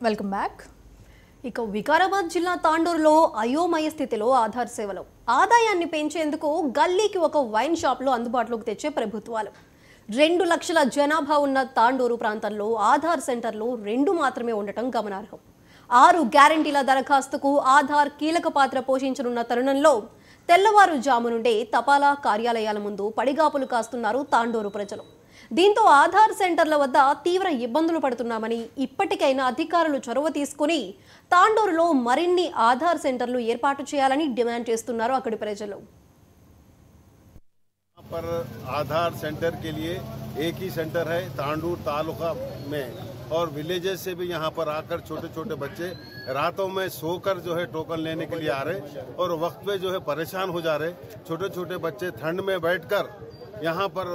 Welcome back. ఇక వికారాబాద్ జిల్లా తాండూరులో అయోమయ స్థితిలో ఆధార్ సేవలు ఆదాయాన్ని పెంచేందుకు గల్లీకి ఒక వైన్ షాప్లో అందుబాటులోకి తెచ్చే ప్రభుత్వాలు 2 లక్షల జనాభా ఉన్న తాండూరు ప్రాంతంలో ఆధార్ సెంటర్లు 2 మాత్రమే ఉండటం గమనార్హం. 6 గ్యారంటీల దరఖాస్తుకు ఆధార్ కీలక పాత్ర పోషించనున్న తరుణంలో తెల్లవారుజాము నుండే తపాలా కార్యాలయాల ముందు పడిగాపులు కాస్తున్నారు తాండూరు ప్రజలు. దీంతో ఆధార్ సెంటర్ల వద్ద తీవ్ర ఇబ్బందులు పడుతున్నామని ఇప్పటికైనా అధికారులు చొరవ తీసుకుని తాండూరులో మరిన్ని ఆధార్ సెంటర్లు ఏర్పాటు చేయాలని డిమాండ్ చేస్తున్నారు అక్కడి ప్రజలు. पर आधार सेंटर के लिए एक ही सेंटर है तांडूर तालुका में और विलेजेस से भी यहाँ पर आकर छोटे छोटे बच्चे रातों में सोकर जो है टोकन लेने के लिए आ रहे और वक्त पे जो है परेशान हो जा रहे. छोटे छोटे बच्चे ठंड में बैठकर यहाँ पर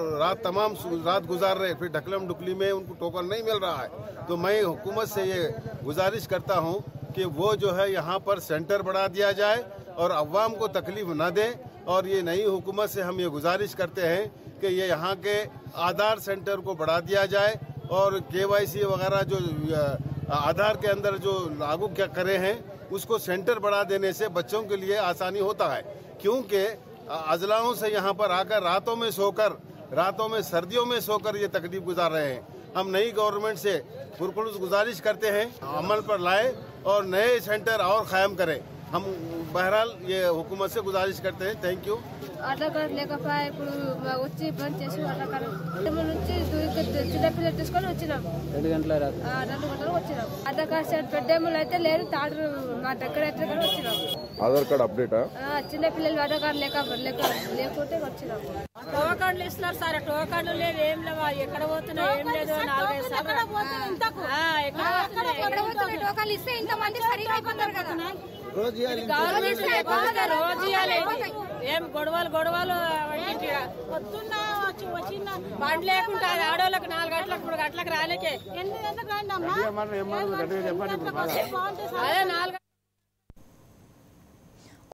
तमाम रात गुजार रहे, फिर ढकलम ढुकली में उनको टोकन नहीं मिल रहा है. तो मैं हुकूमत से ये गुजारिश करता हूँ कि वो जो है यहाँ पर सेंटर बढ़ा दिया जाए और अवाम को तकलीफ न दे. और ये नई हुकूमत से हम ये गुजारिश करते हैं कि ये यहाँ के आधार सेंटर को बढ़ा दिया जाए और केवाईसी वगैरह जो आधार के अंदर जो लागू क्या करे हैं उसको सेंटर बढ़ा देने से बच्चों के लिए आसानी होता है. क्योंकि अजलाओं से यहाँ पर आकर रातों में सर्दियों में सोकर ये तकलीफ गुजार रहे हैं. हम नई गवर्नमेंट से पुरखुलूस गुजारिश करते हैं अमल पर लाए और नए सेंटर और कायम करें. हम बहरहाल ये हुकूमत से गुजारिश करते हैं. Thank you. ఆధార్ కార్డు లేకపోయా ఇప్పుడు వచ్చి బంద్ చేసి ఆధార్ కార్డు నుంచి చిన్నపిల్లలు తీసుకొని వచ్చినాం. 2 గంటలకు వచ్చినాం. ఆధార్ కార్డు సెట్ పెట్టేమో అయితే లేదు తాడు మా దగ్గర అయితే వచ్చినాం. ఆధార్ కార్డు అప్డేట్ చిన్నపిల్లలు ఆధార్ కార్డు లేకపోతే వచ్చినాం. టోకన్లు ఇస్తున్నారు సార్, టోకన్లు లేదు, ఏం లేవా, ఎక్కడ పోతున్నా ఏం లేదు. 4-5 టోకన్లు ఇస్తే ఇంతమంది సరిగా అయిపోతారు కదా. రోజు ఏం గొడవలు పొద్దున్న వచ్చిన బండి లేకుండా ఆడోళ్ళకి 4 గంటలకు 3 గంటలకు రాలేకే 8 గంటలకు రండి అమ్మా. అదే 4